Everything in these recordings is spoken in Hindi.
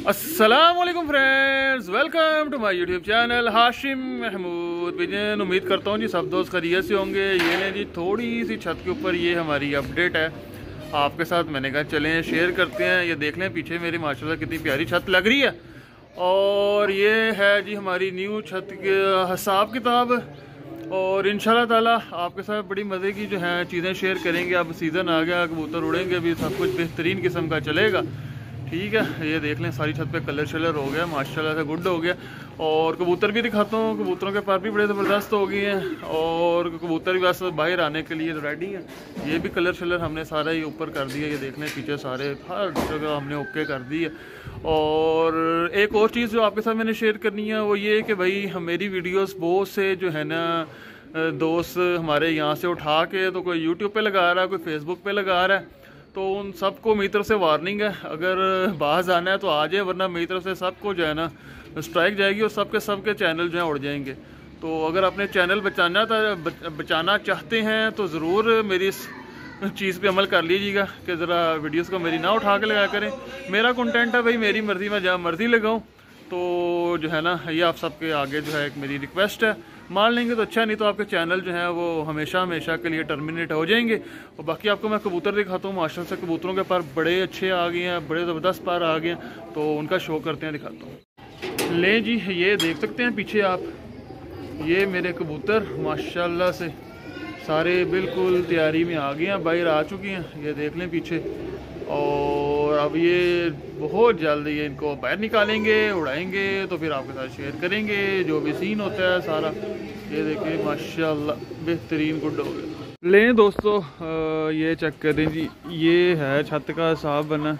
अस्सलामुअलैकुम friends, welcome to my YouTube channel Hashim Mahmood Bijan. उम्मीद करता हूँ जी सब दोस्त खैरियत से होंगे। ये लें जी थोड़ी सी छत के ऊपर ये हमारी अपडेट है आपके साथ। मैंने कहा चलें शेयर करते हैं। ये देख लें पीछे मेरी माशाल्लाह कितनी प्यारी छत लग रही है। और ये है जी हमारी न्यू छत के हिसाब किताब। और इंशाल्लाह ताला आपके साथ बड़ी मज़े की जो है चीज़ें शेयर करेंगे। अब सीज़न आ गया, कबूतर उड़ेंगे, अभी सब कुछ बेहतरीन किस्म का चलेगा। ठीक है, ये देख लें सारी छत पे कलर शलर हो गया, माशाल्लाह से गुड हो गया। और कबूतर भी दिखाता हूँ, कबूतरों के पर भी बड़े ज़बरदस्त हो गए हैं। और कबूतर भी बस बाहर आने के लिए रेडी हैं। ये भी कलर शलर हमने सारा ही ऊपर कर दिया। ये देख लें पीछे सारे हर जगह हमने ओके कर दी है। और एक और चीज़ जो आपके साथ मैंने शेयर करनी है वो ये कि भाई मेरी वीडियोस बहुत से जो है ना दोस्त हमारे यहाँ से उठा के तो कोई यूट्यूब पे लगा रहा है, कोई फेसबुक पे लगा रहा है। तो उन सबको मेरी तरफ से वार्निंग है, अगर बाहर आना है तो आ जाए, वरना मेरी तरफ से सबको जो है ना स्ट्राइक जाएगी और सबके चैनल जो हैं उड़ जाएंगे। तो अगर अपने चैनल बचाना चाहते हैं तो ज़रूर मेरी इस चीज़ पे अमल कर लीजिएगा कि ज़रा वीडियोस को मेरी ना उठा के लगा करें। मेरा कंटेंट है भाई, मेरी मर्ज़ी में जहाँ मर्ज़ी लगाऊँ। तो जो है ना ये आप सबके आगे जो है एक मेरी रिक्वेस्ट है। मान लेंगे तो अच्छा, नहीं तो आपके चैनल जो है वो हमेशा के लिए टर्मिनेट हो जाएंगे। और बाकी आपको मैं कबूतर दिखाता हूँ, माशाल्लाह से कबूतरों के पर बड़े अच्छे आ गए हैं, बड़े ज़बरदस्त पर आ गए हैं। तो उनका शो करते हैं, दिखाता हूँ। ले जी, ये देख सकते हैं पीछे आप, ये मेरे कबूतर माशाल्लाह से सारे बिल्कुल तैयारी में आ गए हैं, बाहर आ चुके हैं। ये देख लें पीछे। और अब ये बहुत जल्द ये इनको बाहर निकालेंगे, उड़ाएंगे, तो फिर आपके साथ शेयर करेंगे जो भी सीन होता है सारा। ये देखिए माशाल्लाह बेहतरीन गुड हो गया। लें दोस्तों, ये चेक करें जी, ये है छत का हिसाब बना।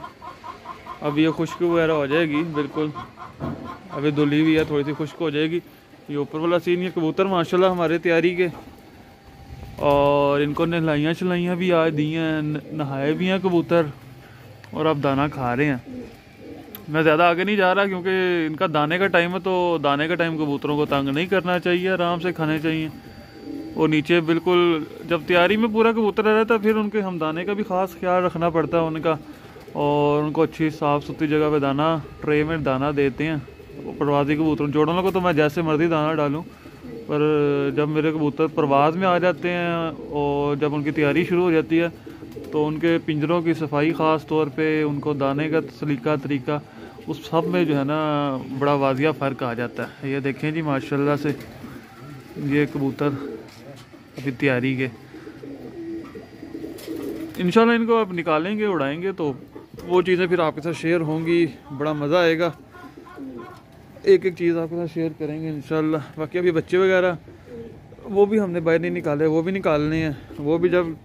अब ये खुश्क वगैरह हो जाएगी बिल्कुल, अभी धुली हुई है, थोड़ी सी खुश्क हो जाएगी। ये ऊपर वाला सीन, ये कबूतर माशाल्लाह हमारे तैयारी के। और इनको नहलाइयाँ शलाइयाँ भी आज दी हैं, नहाए भी हैं कबूतर, और अब दाना खा रहे हैं। मैं ज़्यादा आगे नहीं जा रहा क्योंकि इनका दाने का टाइम है, तो दाने का टाइम कबूतरों को तंग नहीं करना चाहिए, आराम से खाने चाहिए। और नीचे बिल्कुल जब तैयारी में पूरा कबूतर रहता है फिर उनके हम दाने का भी ख़ास ख्याल रखना पड़ता है उनका। और उनको अच्छी साफ़ सुथरी जगह पे दाना, ट्रे में दाना देते हैं। प्रवासी कबूतरों जोड़ों को तो मैं जैसे मर्ज़ी दाना डालूँ, पर जब मेरे कबूतर प्रवास में आ जाते हैं और जब उनकी तैयारी शुरू हो जाती है तो उनके पिंजरों की सफाई ख़ास तौर पे, उनको दाने का तरीका उस सब में जो है ना बड़ा वाजिया फ़र्क आ जाता है। ये देखें जी माशाल्लाह से ये कबूतर अभी तैयारी के, इंशाल्लाह इनको अब निकालेंगे, उड़ाएंगे, तो वो चीज़ें फिर आपके साथ शेयर होंगी, बड़ा मज़ा आएगा। एक एक चीज़ आपके साथ शेयर करेंगे इंशाल्लाह। बाकी अभी बच्चे वगैरह वो भी हमने बाहर नहीं निकाले, वो भी निकालने हैं। वो भी जब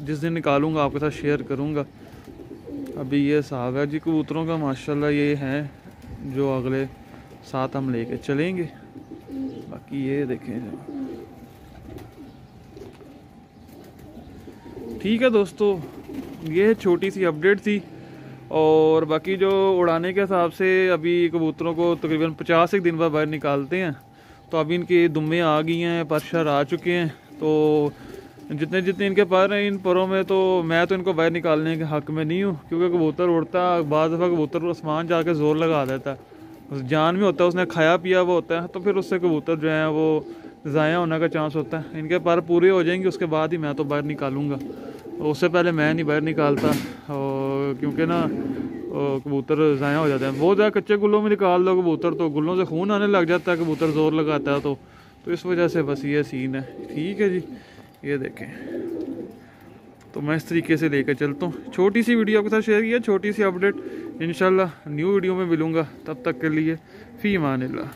जिस दिन निकालूंगा आपके साथ शेयर करूंगा। अभी ये हिसाब है जी कबूतरों का माशाल्लाह। ये हैं जो अगले साथ हम लेके चलेंगे। बाकी ये देखें, ठीक है दोस्तों, ये छोटी सी अपडेट थी। और बाकी जो उड़ाने के हिसाब से अभी कबूतरों को तकरीबन 50 दिन बाद बाहर निकालते हैं। तो अभी इनकी दुम्बें आ गई हैं, परशर आ चुके हैं। तो जितने इनके पर हैं, इन परों में तो मैं तो इनको बाहर निकालने के हक़ में नहीं हूँ, क्योंकि कबूतर उड़ता बाज़ दफ़ा कबूतर आसमान जाके ज़ोर लगा देता है, उस जान में होता है, उसने खाया पिया वो होता है, तो फिर उससे कबूतर जो है वो ज़ाया होने का चांस होता है। इनके पर पूरे हो जाएंगे उसके बाद ही मैं तो बाहर निकालूँगा, उससे पहले मैं नहीं बाहर निकालता। और क्योंकि ना कबूतर ज़ाया हो जाते हैं। बहुत ज़्यादा कच्चे गुल्लों में निकाल दो कबूतर तो गुल्लों से खून आने लग जाता है, कबूतर ज़ोर लगाता है। तो इस वजह से बस ये सीन है। ठीक है जी, ये देखें, तो मैं इस तरीके से लेकर चलता हूँ। छोटी सी वीडियो आपके साथ शेयर किया, छोटी सी अपडेट। इंशाल्लाह न्यू वीडियो में मिलूँगा, तब तक के लिए फ़ी अमानिल्लाह।